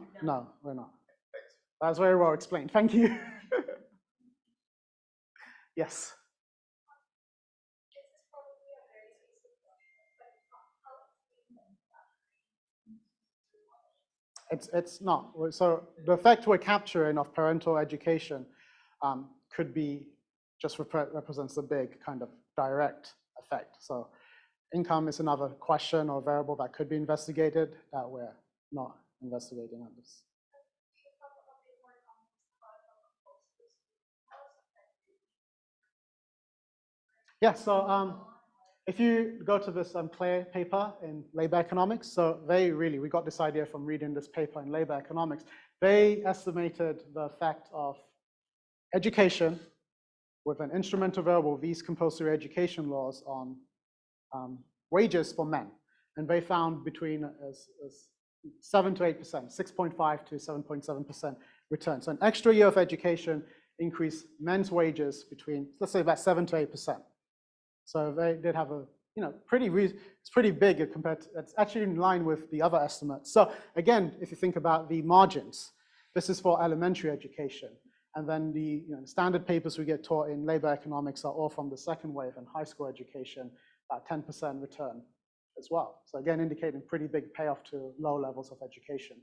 [SPEAKER 2] we're not.
[SPEAKER 9] Thanks.
[SPEAKER 2] That's very well explained. Thank you. Yes. It's not. So the effect we're capturing of parental education could be just represents a big kind of direct effect. So income is another question or variable that could be investigated that we're not investigating at this. Yeah, so if you go to this Clay paper in labor economics, so we got this idea from reading this paper in labor economics. They estimated the effect of education with an instrumental variable, these compulsory education laws on wages for men. And they found between 7 to 8%, 6.5 to 7.7% return. So an extra year of education increased men's wages between, let's say about 7 to 8%. So they did have a, it's pretty big compared to, it's actually in line with the other estimates. So again, if you think about the margins, this is for elementary education. And then the standard papers we get taught in labor economics are all from the second wave and high school education, about 10% return as well. So again, indicating pretty big payoff to low levels of education.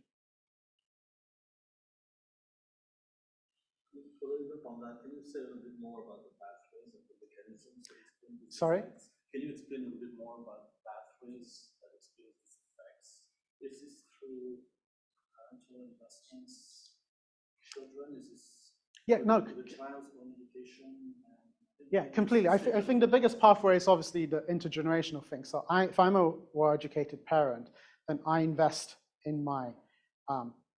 [SPEAKER 3] Following up on that, can you say a little bit more about the pathways and the mechanisms that explain these
[SPEAKER 2] Sorry?
[SPEAKER 3] effects? Can you explain a little bit more about the pathways that explain these effects? Is this through parental investments, children? Is this the child's own education?
[SPEAKER 2] Yeah, completely. I think the biggest pathway is obviously the intergenerational thing. So if I'm a well-educated parent, then I invest in my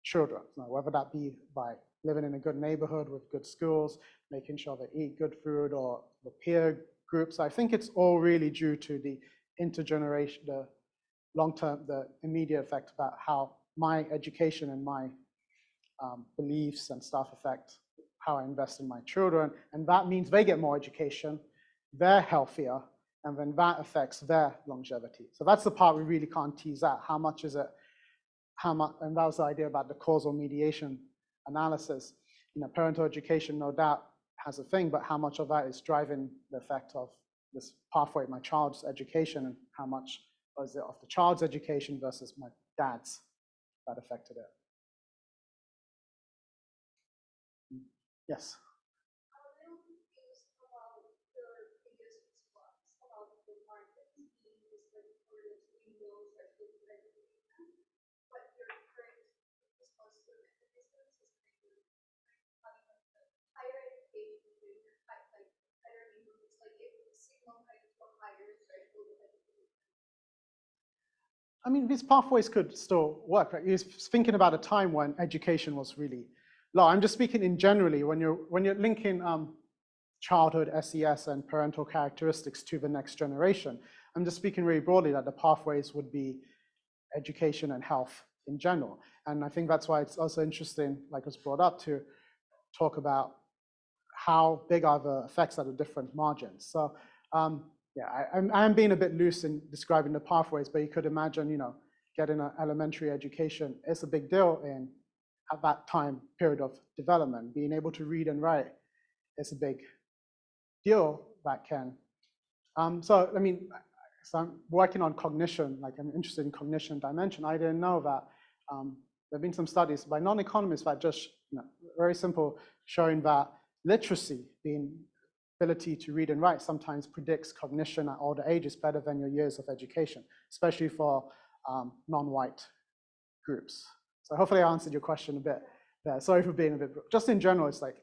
[SPEAKER 2] children, whether that be by living in a good neighborhood with good schools, making sure they eat good food, or the peer groups. I think it's all really due to the intergeneration, the long-term, the immediate effect about how my education and my beliefs and stuff affect how I invest in my children. And that means they get more education, they're healthier, and then that affects their longevity. So that's the part we really can't tease out. How much is it? How much? And that was the idea about the causal mediation analysis. Parental education, no doubt, has a thing, but how much of that is driving the effect of this pathway, my child's education, and how much was it of the child's education versus my dad's that affected it? Yes. I mean, these pathways could still work, right? You're thinking about a time when education was really low. I'm just speaking in generally, when you're linking childhood SES and parental characteristics to the next generation. I'm just speaking really broadly that the pathways would be education and health in general. And I think that's why it's also interesting, like was brought up, to talk about how big are the effects at the different margins. So yeah, I'm being a bit loose in describing the pathways, but you could imagine, getting an elementary education is a big deal at that time period of development. Being able to read and write is a big deal that can. So I'm working on cognition, like I'm interested in cognition dimension. I didn't know that there have been some studies by non-economists that just, very simple, showing that literacy being ability to read and write sometimes predicts cognition at older ages better than your years of education, especially for non-white groups. So hopefully I answered your question a bit there. Sorry for being a bit, just in general, it's like,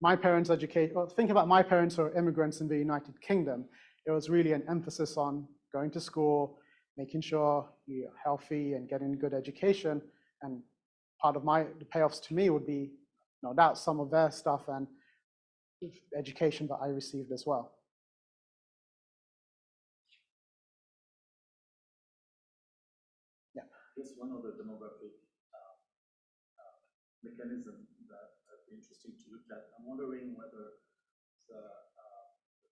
[SPEAKER 2] my parents educate, well, think about my parents who are immigrants in the United Kingdom. It was really an emphasis on going to school, making sure you're healthy and getting good education. And part of the payoffs to me would be, no doubt, some of their stuff and education that I received as well. Yeah.
[SPEAKER 3] Here's one of the demographic mechanism that would be interesting to look at. I'm wondering whether the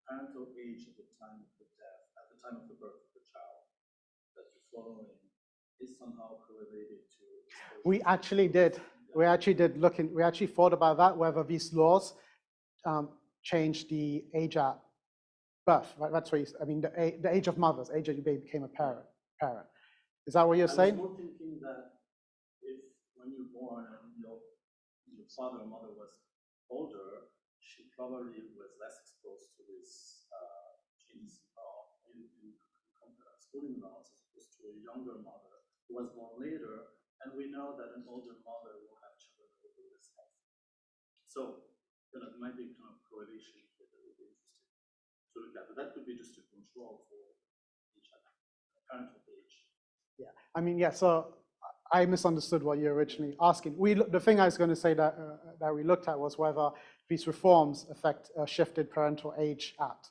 [SPEAKER 3] parental age at the time of the death, at the time of the birth of the child, that you're following, is somehow correlated to.
[SPEAKER 2] We actually did. We actually thought about that, whether these laws change the age at birth, right? That's what I mean, the age of mothers, age that your baby became a parent. Is that what you're saying?
[SPEAKER 3] I was more thinking that if when you're born and your father or mother was older, she probably was less exposed to this genes in schooling laws as opposed to a younger mother who was born later, and we know that an older mother will have children who will be less healthy. So there might be kind of correlation here that would be interesting to look at, but that could be just a control for each other, parental age.
[SPEAKER 2] Yeah, I mean, yeah, so I misunderstood what you're originally asking. The thing I was going to say that we looked at was whether these reforms shifted parental age at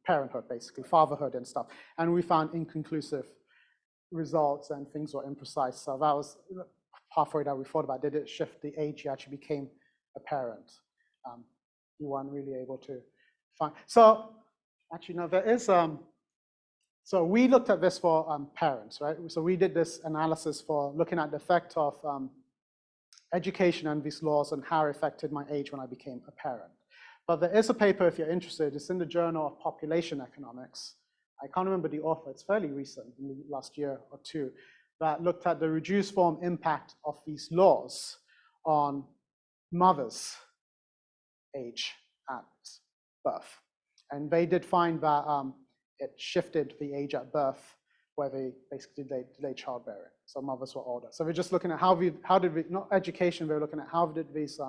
[SPEAKER 2] parenthood, basically, fatherhood and stuff. And we found inconclusive results and things were imprecise. So that was halfway that we thought about, did it shift the age you actually became a parent? We weren't really able to find. So actually, no, there is, so we looked at this for parents, right? So we did this analysis for looking at the effect of education and these laws and how it affected my age when I became a parent. But there is a paper, if you're interested, it's in the Journal of Population Economics. I can't remember the author, it's fairly recent, in the last year or two, that looked at the reduced form impact of these laws on mothers' age at birth. And they did find that it shifted the age at birth where they basically delayed childbearing. So mothers were older. So we're just looking at how did we, not education, we're looking at how did these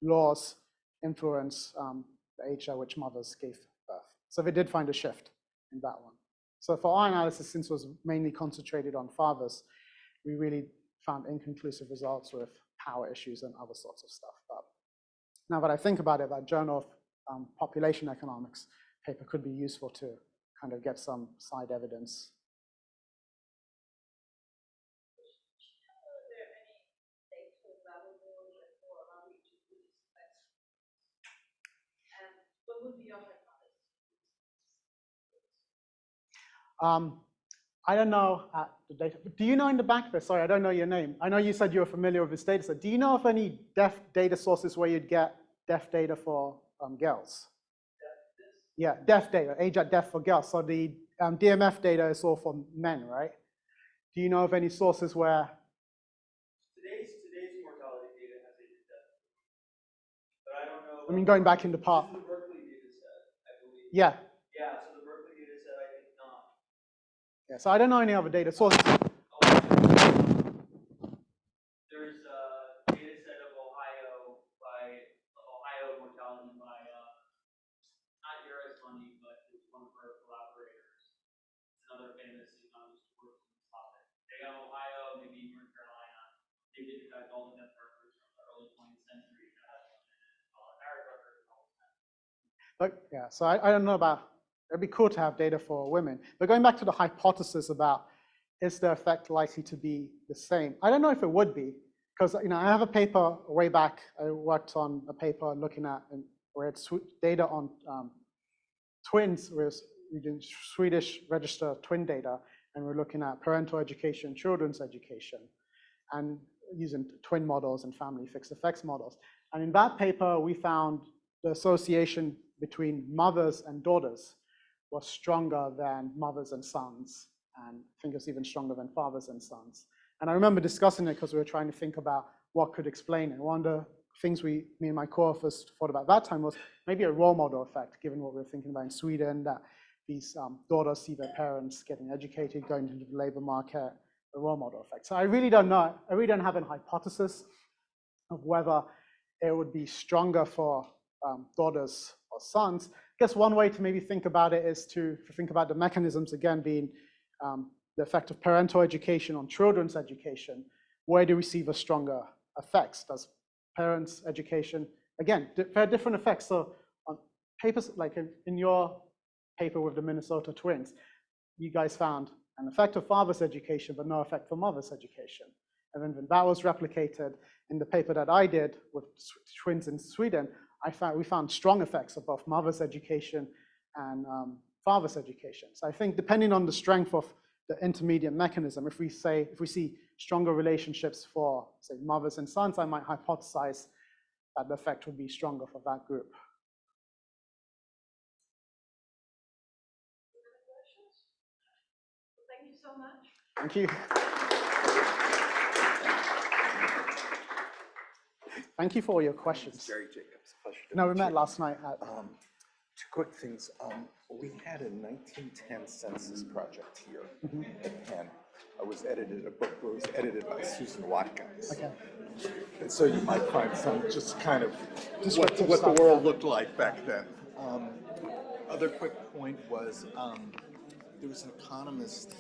[SPEAKER 2] laws influence the age at which mothers gave birth. So they did find a shift in that one. So for our analysis, since it was mainly concentrated on fathers, we really found inconclusive results with power issues and other sorts of stuff. But now that I think about it, that Journal of Population Economics paper could be useful to kind of get some side evidence. I don't know the data. Do you know in the back there? Sorry, I don't know your name. I know you said you were familiar with this data set. Do you know of any deaf data sources where you'd get deaf data for girls? Yeah, deaf data, age at death for girls. So the DMF data is all for men, right? Do you know of any sources where?
[SPEAKER 4] Today's mortality data has age at death, but I don't know.
[SPEAKER 2] I mean, going back in the past.
[SPEAKER 4] This is the Berkeley data set, I believe.
[SPEAKER 2] Yeah.
[SPEAKER 4] Yeah, so the Berkeley data set, I think not.
[SPEAKER 2] Yeah, so I don't know any other data sources.
[SPEAKER 4] There's a data set of Ohio mortality by not Iris Money, but it's one of her collaborators. It's another famous economist who works on this topic. They got Ohio, maybe North Carolina. They digitized all the death records from the early 20th century. Marriage records and all that.
[SPEAKER 2] But yeah, so I don't know about. It'd be cool to have data for women. But going back to the hypothesis about is the effect likely to be the same? I don't know if it would be, because I have a paper way back. I worked on a paper looking at where it's data on twins. We're using Swedish register twin data, and we're looking at parental education, children's education, and using twin models and family fixed effects models. And in that paper, we found the association between mothers and daughters was stronger than mothers and sons, and I think it's even stronger than fathers and sons. And I remember discussing it because we were trying to think about what could explain it. One of the things me and my co-authors thought about that time was maybe a role model effect, given what we were thinking about in Sweden, that these daughters see their parents getting educated, going into the labor market, a role model effect. So I really don't know. I really don't have a hypothesis of whether it would be stronger for daughters or sons. I guess one way to maybe think about it is to think about the mechanisms, again, being the effect of parental education on children's education. Where do we see the stronger effects? Does parents' education, again, there are different effects. So on papers, like in your paper with the Minnesota twins, you guys found an effect of father's education, but no effect for mother's education. And then that was replicated in the paper that I did with twins in Sweden. We found strong effects of both mother's education and father's education. So I think depending on the strength of the intermediate mechanism, if we see stronger relationships for, say, mothers and sons, I might hypothesize that the effect would be stronger for that group.
[SPEAKER 1] Thank you so much.
[SPEAKER 2] Thank you. Thank you for all your questions.
[SPEAKER 9] Jerry Jacobs, pleasure to
[SPEAKER 2] No, we
[SPEAKER 9] meet
[SPEAKER 2] met
[SPEAKER 9] you.
[SPEAKER 2] last night at
[SPEAKER 9] Two quick things. We had a 1910 census project here at Penn. A book was edited by Susan Watkins.
[SPEAKER 2] Okay.
[SPEAKER 9] And so you might find some just kind of
[SPEAKER 2] Descriptive
[SPEAKER 9] what the
[SPEAKER 2] stuff,
[SPEAKER 9] world
[SPEAKER 2] yeah.
[SPEAKER 9] looked like back then. Other quick point was there was an economist